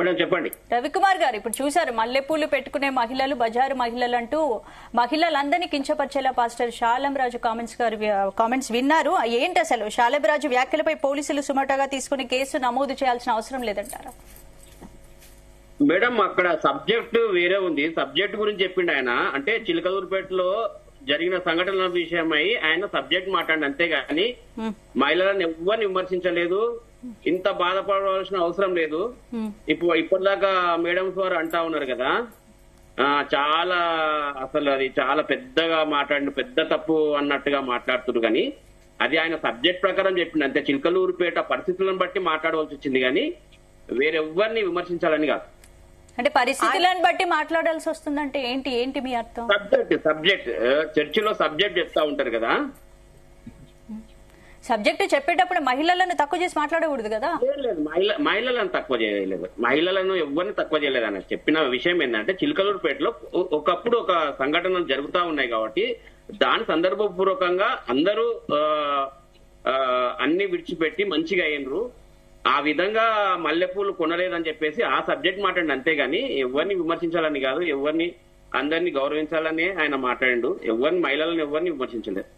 Madam చెప్పండి. రవికుమార్ గారు, ఇప్పుడు చూశారు మల్లెపూలు పెట్టుకునే మహిళలు, బజారు మహిళలు అంటూ మహిళలందరినీ కించపరిచేలా పాస్టర్ షాలంరాజు కామెంట్స్ విన్నారు. ఏంటి అసలు షాలంరాజు వ్యాఖ్యలపై పోలీసులు సుమోటోగా తీసుకుని కేసు నమోదు చేయాల్సిన అవసరం లేదంటారా? మేడం అక్కడ సబ్జెక్ట్ వేరే ఉంది. సబ్జెక్ట్ గురించి చెప్పిండు ఆయన. అంటే చిలకలూరుపేటలో జరిగిన సంఘటనల విషయమై ఆయన సబ్జెక్ట్ మాట్లాడి, అంతేగాని మహిళలను ఎవరిని విమర్శించలేదు. ఇంత బాధపడవలసిన అవసరం లేదు. ఇప్పటిదాకా మేడమ్స్ వారు అంటా ఉన్నారు కదా, చాలా అసలు అది చాలా పెద్దగా మాట్లాడిన పెద్ద తప్పు అన్నట్టుగా మాట్లాడుతున్నారు. కానీ అది ఆయన సబ్జెక్ట్ ప్రకారం చెప్పింది అంతే. చిలకలూరుపేట పరిస్థితులను బట్టి మాట్లాడవలసి వచ్చింది కానీ వేరెవ్వరిని విమర్శించాలని కాదు. అంటే పరిస్థితులను బట్టి మాట్లాడాల్సి వస్తుందంటే ఏంటి మీ అర్థం? సబ్జెక్ట్ చర్చిలో సబ్జెక్ట్ చెప్తా ఉంటారు కదా, సబ్జెక్ట్ చెప్పేటప్పుడు మహిళలను తక్కువ చేసి మాట్లాడకూడదు కదా. లేదు, మహిళలను తక్కువ చేయలేదు, మహిళలను ఎవరిని తక్కువ చేయలేదు అని చెప్పిన విషయం ఏంటంటే చిలకలూరుపేటలో ఒకప్పుడు ఒక సంఘటనలు జరుగుతా ఉన్నాయి కాబట్టి దాని సందర్భపూర్వకంగా అందరూ అన్ని విడిచిపెట్టి మంచిగా అయినరు. ఆ విధంగా మల్లెపూలు కొనలేదని చెప్పేసి ఆ సబ్జెక్ట్ మాట్లాడి, అంతేగాని ఎవరిని విమర్శించాలని కాదు, ఎవరిని అందరినీ గౌరవించాలని ఆయన మాట్లాడిండు. మహిళలను ఎవరిని విమర్శించలేదు.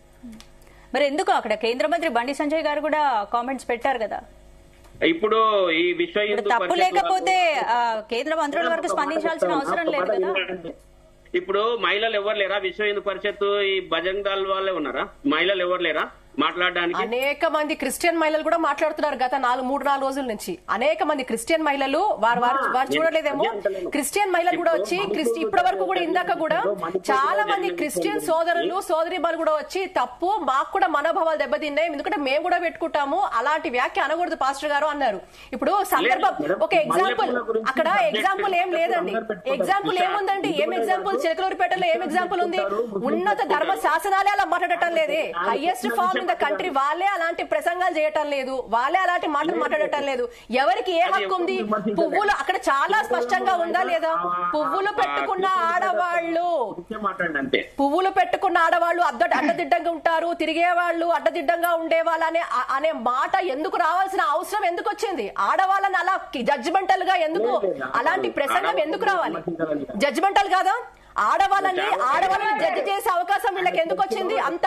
మరి ఎందుకు అక్కడ కేంద్ర మంత్రి బండి సంజయ్ గారు కూడా కామెంట్స్ పెట్టారు కదా. ఇప్పుడు ఈ విశ్వ హిందూ తప్పు లేకపోతే కేంద్ర మంత్రుల వరకు స్పందించాల్సిన అవసరం లేదు కదా. ఇప్పుడు మహిళలు ఎవరు లేరా? విశ్వ హిందూ పరిషత్ ఈ బజరంగ్ దళ్ వాళ్ళే ఉన్నారా? మహిళలు ఎవరు లేరా మాట్లాడడానికి? అనేక మంది క్రిస్టియన్ మహిళలు కూడా మాట్లాడుతున్నారు గత 3-4 రోజుల నుంచి. అనేక మంది క్రిస్టియన్ మహిళలు వారు చూడలేదేమో, క్రిస్టియన్ మహిళలు కూడా వచ్చి ఇప్పటి వరకు కూడా ఇందాక కూడా చాలా మంది క్రిస్టియన్ సోదరులు సోదరిమలు కూడా వచ్చి తప్పు, మాకు కూడా మనోభావాలు దెబ్బతిన్నాయి, ఎందుకంటే మేము కూడా పెట్టుకుంటాము, అలాంటి వ్యాఖ్య అనకూడదు పాస్టర్ గారు అన్నారు. ఇప్పుడు సందర్భం ఒక ఎగ్జాంపుల్, అక్కడ ఎగ్జాంపుల్ ఏం లేదండి. ఎగ్జాంపుల్ ఏముందండి? ఏం ఎగ్జాంపుల్? చిలకలూరుపేటలో ఏం ఎగ్జాంపుల్ ఉంది? ఉన్నత ధర్మ శాసనాలే అలా మాట్లాడటం లేదే. Highest form in the country వాళ్ళే అలాంటి ప్రసంగాలు చేయటం లేదు, వాళ్ళే అలాంటి మాటలు మాట్లాడటం లేదు. ఎవరికి ఏ హక్కు ఉంది? పువ్వులు అక్కడ చాలా స్పష్టంగా ఉందా లేదా? పువ్వులు పెట్టుకున్న ఆడవాళ్ళు అడ్డదిడ్డంగా ఉంటారు, తిరిగే వాళ్ళు అడ్డదిడ్డంగా ఉండేవాళ్ళు అనే మాట ఎందుకు రావాల్సిన అవసరం ఎందుకు వచ్చింది? ఆడవాళ్ళని అలా జడ్జిమెంటల్ గా ఎందుకు, అలాంటి ప్రసంగం ఎందుకు రావాలి? జడ్జిమెంటల్ కాదా? ఆడవాళ్ళని జడ్జి చేసే అవకాశం వీళ్ళకి ఎందుకు వచ్చింది? అంత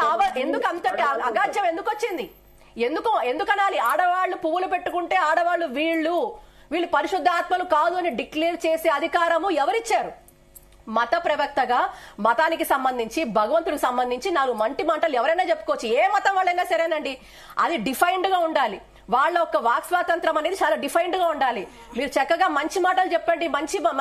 అగాధ్యం ఎందుకు వచ్చింది? ఎందుకు అనాలి? ఆడవాళ్ళు పువ్వులు పెట్టుకుంటే ఆడవాళ్ళు వీళ్ళు పరిశుద్ధ ఆత్మలు కాదు అని డిక్లేర్ చేసే అధికారము ఎవరిచ్చారు? మత ప్రవక్తగా మతానికి సంబంధించి, భగవంతుడికి సంబంధించి 4 మంటి మాటలు ఎవరైనా చెప్పుకోవచ్చు. ఏ మతం వాళ్ళైనా సరేనండి, అది డిఫైన్డ్ గా ఉండాలి. వాళ్ళ యొక్క వాక్ స్వాతంత్రం అనేది చాలా డిఫైన్డ్ గా ఉండాలి. మీరు చక్కగా మంచి మాటలు చెప్పండి,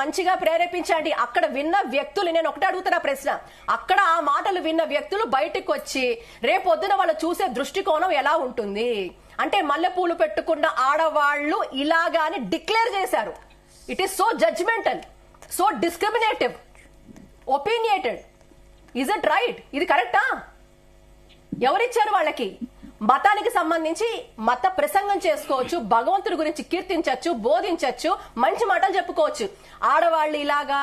మంచిగా ప్రేరేపించండి. అక్కడ విన్న వ్యక్తులు, నేను ఒకటే అడుగుతున్నా ప్రశ్న, అక్కడ ఆ మాటలు విన్న వ్యక్తులు బయటకు వచ్చి రేపొద్దున వాళ్ళు చూసే దృష్టికోణం ఎలా ఉంటుంది? అంటే మల్లెపూలు పెట్టుకున్న ఆడవాళ్లు ఇలాగాని డిక్లేర్ చేశారు. It is so judgemental, so discriminative, opinionated. Is it right? ఇది కరెక్టా? ఎవరిచ్చారు వాళ్ళకి? మతానికి సంబంధించి మత ప్రసంగం చేసుకోవచ్చు, భగవంతుడి గురించి కీర్తించవచ్చు, బోధించవచ్చు, మంచి మాటలు చెప్పుకోవచ్చు. ఆడవాళ్ళు ఇలాగా,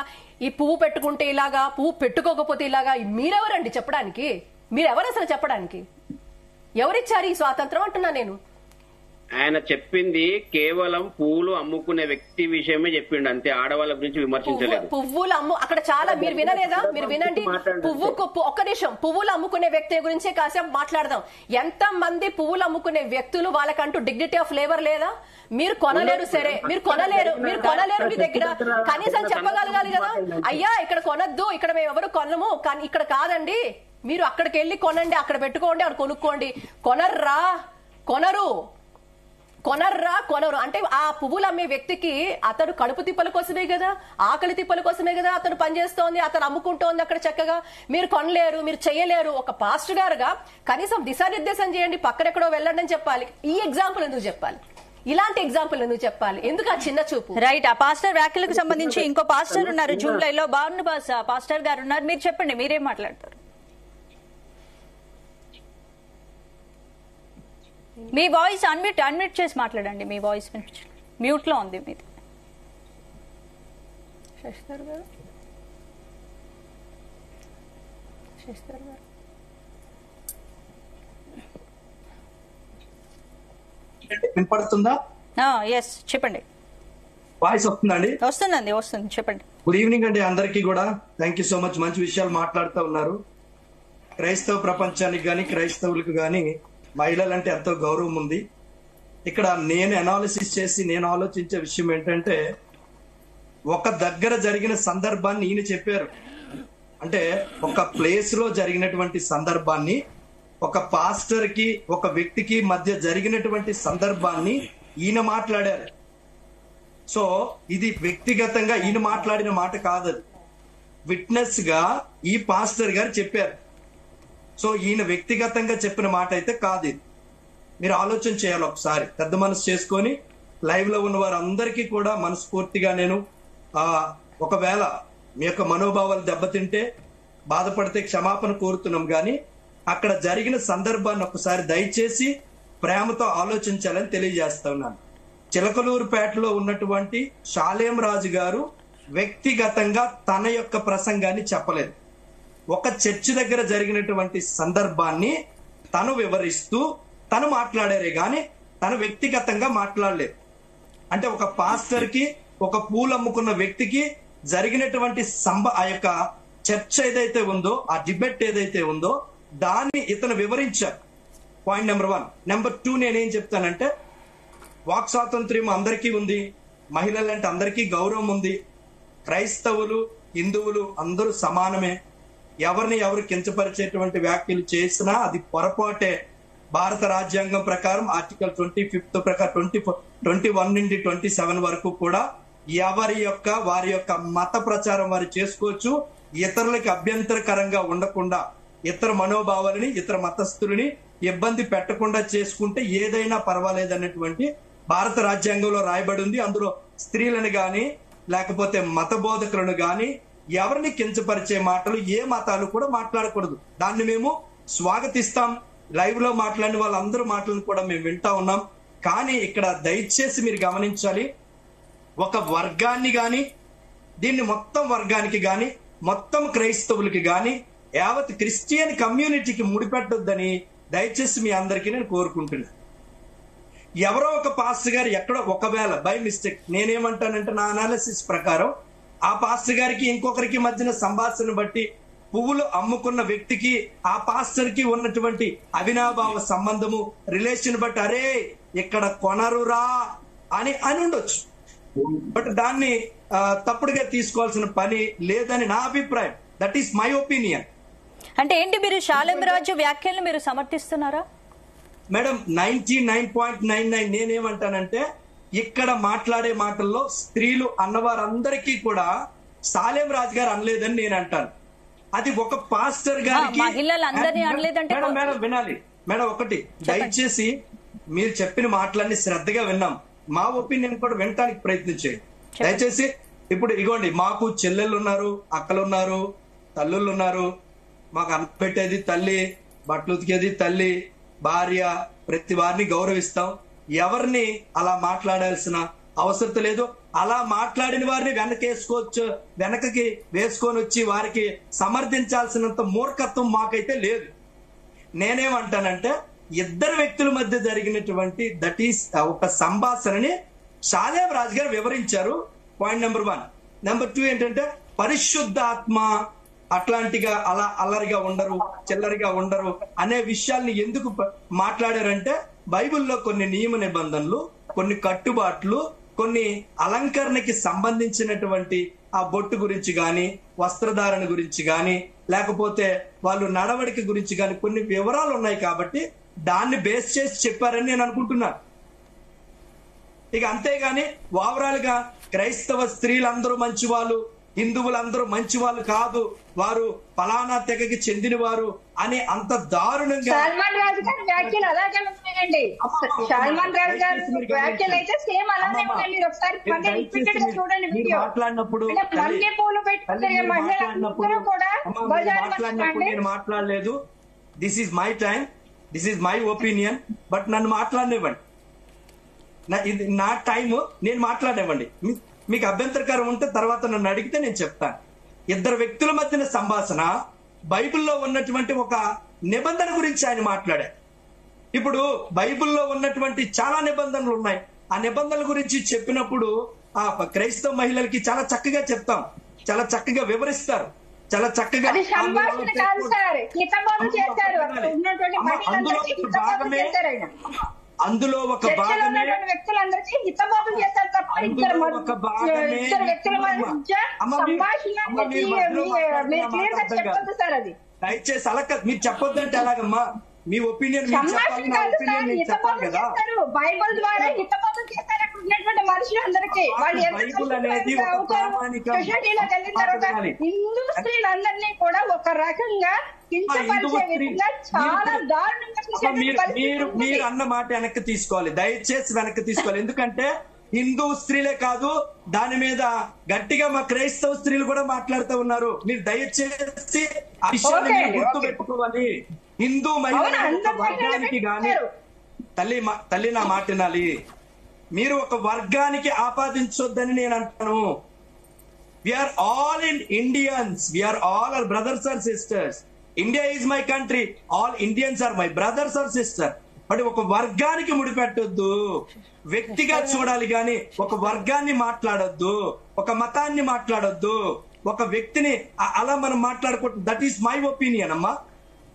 ఈ పువ్వు పెట్టుకుంటే ఇలాగా, పువ్వు పెట్టుకోకపోతే ఇలాగా, మీరెవరండి చెప్పడానికి? మీరెవరు అసలు చెప్పడానికి? ఎవరిచ్చారు ఈ స్వాతంత్రం అంటున్నా నేను. ఆయన చెప్పింది కేవలం పువ్వులు అమ్ముకునే వ్యక్తి విషయమే చెప్పిండు అంతే, ఆడవాళ్ళ గురించి విమర్శించలేదు. పువ్వులు మీరు వినలేదా? మీరు వినండి. ఒక్క నిమిషం, పువ్వులు అమ్ముకునే వ్యక్తి గురించే కాసేపు మాట్లాడదాం. ఎంత మంది పువ్వులు అమ్ముకునే వ్యక్తులు, వాళ్ళకంటూ డిగ్నిటీ ఆఫ్ లేబర్ లేదా? మీరు కొనలేరు, సరే మీరు కొనలేరు, మీ దగ్గర కనీసం చెప్పగలగాలి కదా, అయ్యా ఇక్కడ కొనద్దు, ఇక్కడ మేము ఎవరు కొనము, కానీ ఇక్కడ కాదండి, మీరు అక్కడికి వెళ్ళి కొనండి, అక్కడ పెట్టుకోండి, అక్కడ కొనుక్కోండి. కొనరు అంటే ఆ పువ్వులు అమ్మే వ్యక్తికి అతడు కడుపు తిప్పల కోసమే కదా, ఆకలి తిప్పల కోసమే కదా అతను పనిచేస్తోంది, అతను అమ్ముకుంటోంది అక్కడ చక్కగా. మీరు కొనలేరు, మీరు చేయలేరు. ఒక పాస్టర్ గారుగా కనీసం దిశానిర్దేశం చేయండి, పక్కనెక్కడో వెళ్ళండి అని చెప్పాలి. ఈ ఎగ్జాంపుల్ ఎందుకు చెప్పాలి? ఇలాంటి ఎగ్జాంపుల్ ఎందుకు చెప్పాలి? ఎందుకు ఆ చిన్న చూపు? రైట్. ఆ పాస్టర్ వ్యాఖ్యలకు సంబంధించి ఇంకో పాస్టర్ ఉన్నారు జూమ్ లైవ్ లో, బార్నబాస్ పాస్టర్ గారు ఉన్నారు. మీరు చెప్పండి, మీరేం మాట్లాడతారు? మీ వాయిస్ అన్మ్యూట్ చేసి మాట్లాడండి. మీ వాయిస్ మ్యూట్ లో ఉంది మీది. వినపడుతుందా? ఎస్ చెప్పండి. వాయిస్ వస్తుందండి? వస్తుంది, చెప్పండి. గుడ్ ఈవినింగ్ అండి అందరికీ కూడా. Thank you so much. మంచి విషయాలు మాట్లాడుతూ ఉన్నారు. క్రైస్తవ ప్రపంచానికి గాని క్రైస్తవులకు గాని మహిళలంటే ఎంతో గౌరవం ఉంది. ఇక్కడ నేను అనాలిసిస్ చేసి నేను ఆలోచించే విషయం ఏంటంటే, ఒక దగ్గర జరిగిన సందర్భాన్ని ఈయన చెప్పారు. అంటే ఒక ప్లేస్ లో జరిగినటువంటి సందర్భాన్ని, ఒక పాస్టర్ కి ఒక వ్యక్తికి మధ్య జరిగినటువంటి సందర్భాన్ని ఈయన మాట్లాడారు. సో ఇది వ్యక్తిగతంగా ఈయన మాట్లాడిన మాట కాదు, విట్నెస్ గా ఈ పాస్టర్ గారు చెప్పారు. సో ఈయన వ్యక్తిగతంగా చెప్పిన మాట అయితే కాదు. ఇది మీరు ఆలోచన చేయాలి ఒకసారి, పెద్ద మనసు చేసుకొని. లైవ్ లో ఉన్న వారందరికీ కూడా మనస్ఫూర్తిగా నేను ఒకవేళ మీ యొక్క మనోభావాలు దెబ్బతింటే బాధపడితే క్షమాపణ కోరుతున్నాం. కానీ అక్కడ జరిగిన సందర్భాన్ని ఒకసారి దయచేసి ప్రేమతో ఆలోచించాలని తెలియజేస్తా ఉన్నాను. చిలకలూరుపేటలో ఉన్నటువంటి షాలేం రాజు గారు వ్యక్తిగతంగా తన యొక్క ప్రసంగాన్ని చెప్పలేదు. ఒక చర్చి దగ్గర జరిగినటువంటి సందర్భాన్ని తను వివరిస్తూ తను మాట్లాడారే గాని తను వ్యక్తిగతంగా మాట్లాడలేదు. అంటే ఒక పాస్టర్ కి ఒక పూలు అమ్ముకున్న వ్యక్తికి జరిగినటువంటి ఆ యొక్క చర్చ ఏదైతే ఉందో, ఆ డిబేట్ ఏదైతే ఉందో దాన్ని ఇతను వివరించారు. Point number 1. నెంబర్ 2 నేనేం చెప్తానంటే, వాక్ స్వాతంత్ర్యం అందరికీ ఉంది, మహిళలంటే అందరికీ గౌరవం ఉంది, క్రైస్తవులు హిందువులు అందరూ సమానమే, ఎవరిని ఎవరు కించపరిచేటువంటి వ్యాఖ్యలు చేసినా అది పొరపాటే. భారత రాజ్యాంగం ప్రకారం ఆర్టికల్ 25 ప్రకారం 21 నుండి 27 వరకు కూడా వారి యొక్క మత ప్రచారం వారు చేసుకోవచ్చు. ఇతరులకి అభ్యంతరకరంగా ఉండకుండా, ఇతర మనోభావాలని ఇతర మతస్థులని ఇబ్బంది పెట్టకుండా చేసుకుంటే ఏదైనా పర్వాలేదన్నటువంటి భారత రాజ్యాంగంలో రాయబడి ఉంది. అందులో స్త్రీలను గాని లేకపోతే మత బోధకులను గాని ఎవరిని కించపరిచే మాటలు ఏ మతాలు కూడా మాట్లాడకూడదు. దాన్ని మేము స్వాగతిస్తాం. లైవ్ లో మాట్లాడిన వాళ్ళందరూ మాటలను కూడా మేము వింటా ఉన్నాం. కానీ ఇక్కడ దయచేసి మీరు గమనించాలి, ఒక వర్గాన్ని గాని దీన్ని మొత్తం వర్గానికి గాని మొత్తం క్రైస్తవులకి గాని యావత్ క్రిస్టియన్ కమ్యూనిటీకి ముడిపెట్టొద్దని దయచేసి మీ అందరికీ నేను కోరుకుంటున్నాను. ఎవరో ఒక పాస్టర్ గారు ఎక్కడో ఒకవేళ బై మిస్టేక్, నేనేమంటానంటే నా అనాలిసిస్ ప్రకారం ఆ పాస్టర్ గారికి ఇంకొకరికి మధ్యన సంభాషణ బట్టి పువ్వులు అమ్ముకున్న వ్యక్తికి ఆ పాస్టర్ కి ఉన్నటువంటి అవినాభావ సంబంధము రిలేషన్ బట్టి అరే ఇక్కడ కొనరురా అని ఉండొచ్చు. బట్ దాన్ని తప్పుడుగా తీసుకోవాల్సిన పని లేదని నా అభిప్రాయం. That is my opinion. అంటే ఏంటి, మీరు షాలేం రాజు వ్యాఖ్యలను మీరు సమర్థిస్తున్నారా? మేడం 99.99 నేనేమంటానంటే, ఇక్కడ మాట్లాడే మాటల్లో స్త్రీలు అన్నవారందరికీ కూడా షాలేం రాజు గారు అనలేదని నేను అంటాను. అది ఒక పాస్టర్ గారికి మేడం వినాలి. మేడం ఒకటి, దయచేసి మీరు చెప్పిన మాటలన్నీ శ్రద్ధగా విన్నాం. మా ఒపీనియన్ కూడా వినటానికి ప్రయత్నించేయండి దయచేసి. ఇప్పుడు ఇగోండి, మాకు చెల్లెళ్ళు ఉన్నారు, అక్కలు ఉన్నారు, తల్లుళ్ళు ఉన్నారు. మాకు అన్నం పెట్టేది తల్లి, బట్టలు ఉతికేది తల్లి, భార్య, ప్రతి వారిని గౌరవిస్తాం. ఎవరిని అలా మాట్లాడాల్సిన అవసరం లేదు. అలా మాట్లాడిన వారిని వెనకకి వేసుకొని వచ్చి వారికి సమర్థించాల్సినంత మూర్ఖత్వం మాకైతే లేదు. నేనేమంటానంటే, ఇద్దరు వ్యక్తుల మధ్య జరిగినటువంటి దట్ ఈస్ ఒక సంభాషణని షాలేం రాజు గారు వివరించారు. Point number 1. నెంబర్ 2 ఏంటంటే, పరిశుద్ధ ఆత్మ అట్లాంటిగా అలా అల్లరిగా ఉండరు, చిల్లరిగా ఉండరు అనే విషయాల్ని ఎందుకు మాట్లాడారంటే, బైబిల్లో కొన్ని నియమ నిబంధనలు, కొన్ని కట్టుబాట్లు, కొన్ని అలంకరణకి సంబంధించినటువంటి ఆ బొట్టు గురించి గాని, వస్త్రధారణ గురించి గాని, లేకపోతే వాళ్ళు నడవడిక గురించి గాని కొన్ని వివరాలు ఉన్నాయి. కాబట్టి దాన్ని బేస్ చేసి చెప్పారని నేను అనుకుంటున్నాను. ఇక అంతేగాని ఓవరాల్ గా క్రైస్తవ స్త్రీలందరూ మంచి వాళ్ళు, హిందువులందరూ మంచి వాళ్ళు కాదు, వారు ఫలానా తెగకి చెందిన వారు అని అంత దారుణంగా సల్మాన్ రాజు గారి వ్యాఖ్యలు అలాగే ఉన్నాయండి. సల్మాన్ రాజు గారి వ్యాఖ్యలు అయితే సేమ్ అలానే ఉన్నాయండి. ఒకసారి చూడండి వీడియో. మాట్లాడినప్పుడు నేను మాట్లాడలేదు. This is my time, this is my opinion. But నన్ను మాట్లాడనివ్వండి, ఇది నా టైము, నేను మాట్లాడనివ్వండి. మీకు అభ్యంతరకరం ఉంటే తర్వాత నన్ను అడిగితే నేను చెప్తాను. ఇద్దరు వ్యక్తుల మధ్యన సంభాషణ బైబిల్లో ఉన్నటువంటి ఒక నిబంధన గురించి ఆయన మాట్లాడారు. ఇప్పుడు బైబిల్లో ఉన్నటువంటి చాలా నిబంధనలు ఉన్నాయి. ఆ నిబంధనల గురించి చెప్పినప్పుడు ఆ క్రైస్తవ మహిళలకి చాలా చక్కగా చెప్తాం, చాలా చక్కగా వివరిస్తారు, చాలా చక్కగా అది సంభాషణ కాదు సార్, హితబోధ చేశారు. అక్కడ ఉన్నటువంటి మహిళలందరికీ హితబోధ చేశారు ఆయన. అందులో ఒక చర్చలో భాగమే ఉన్నటువంటి వ్యక్తులందరికీ హితబోధ చేశారు తప్ప ఇద్దరు వ్యక్తుల మధ్య సంభాషణ మీరు క్లియర్ గా చెప్పొద్దు సార్. అది దయచేసి అలా మీరు చెప్పొద్దంటే ఎలాగమ్మా? మీ ఒపీనియన్ సంభాషణ కాదు సార్, హితబోధ చేస్తారు. బైబిల్ ద్వారా హితబోధ చేస్తారు అక్కడ ఉన్నటువంటి మనుషులందరికీ. వాళ్ళు సొసైటీలో వెళ్ళిన తర్వాత హిందూ స్త్రీలందరినీ కూడా ఒక రకంగా కించపరిచే విధంగా చాలా దారుణంగా మీరు అన్న మాట వెనక్కి తీసుకోవాలి, దయచేసి వెనక్కి తీసుకోవాలి. ఎందుకంటే హిందూ స్త్రీలే కాదు, దాని మీద గట్టిగా మా క్రైస్తవ స్త్రీలు కూడా మాట్లాడుతూ ఉన్నారు. మీరు దయచేసి ఆ విషయాన్ని గుర్తు పెట్టుకోవాలి. హిందూ మహిళల వర్గానికి గాని తల్లి నా మాట వినాలి. మీరు ఒక వర్గానికి ఆపాదించొద్దని నేను అంటాను. We are all in Indians, we are all our brothers and sisters. India is my country, all Indians are my brothers are sister. But ఒక వర్గానికి ముడిపెట్టొద్దు, వ్యక్తిగా చూడాలి గాని ఒక వర్గాన్ని మాట్లాడొద్దు, ఒక మతాన్ని మాట్లాడొద్దు, ఒక వ్యక్తిని అలా మనం మాట్లాడుకుంటాం. దట్ ఈస్ మై ఒపీనియన్ అమ్మా.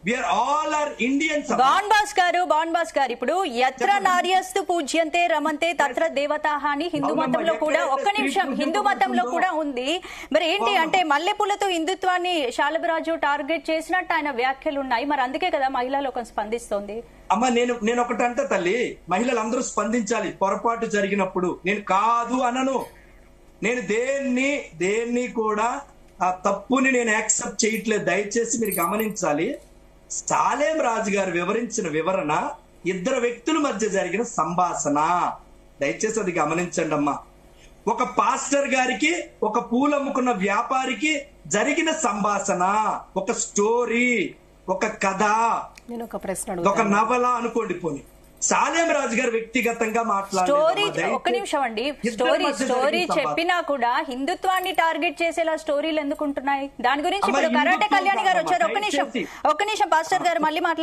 We are all are Indians. Boss గారు ఇప్పుడు యత్ర నార్యస్తు పూజ్యంతే రమంతే తత్ర దేవతాః అని హిందూ మతంలో కూడా, ఒక్క నిమిషం, హిందూ మతంలో కూడా ఉంది. మరి ఏంటి అంటే మల్లెపూలతో హిందుత్వాన్ని శాలబరాజు టార్గెట్ చేసినట్టు ఆయన వ్యాఖ్యలు ఉన్నాయి. మరి అందుకే కదా మహిళా లోకం స్పందిస్తోంది. అమ్మ నేను ఒకటి అంటే తల్లి, మహిళలందరూ స్పందించాలి పొరపాటు జరిగినప్పుడు. నేను కాదు అనను, నేను దేన్ని కూడా ఆ తప్పుని నేను యాక్సెప్ట్ చేయట్లేదు. దయచేసి మీరు గమనించాలి. సాలేం రాజు గారు వివరించిన వివరణ ఇద్దరు వ్యక్తుల మధ్య జరిగిన సంభాషణ. దయచేసి అది గమనించండి అమ్మా. ఒక పాస్టర్ గారికి ఒక పూలు అమ్ముకున్న వ్యాపారికి జరిగిన సంభాషణ, ఒక స్టోరీ, ఒక కథ, ఒక నవల అనుకోండి. పోనీ సాలేం రాజు గారు వ్యక్తిగతంగా స్టోరీ, ఒక్క నిమిషం అండి, స్టోరీ చెప్పినా కూడా హిందుత్వాన్ని టార్గెట్ చేసేలా స్టోరీలు ఎందుకుంటున్నాయి? దాని గురించి ఇప్పుడు కరాటే కళ్యాణి గారు వచ్చారు. ఒక్క నిమిషం పాస్టర్ గారు మళ్ళీ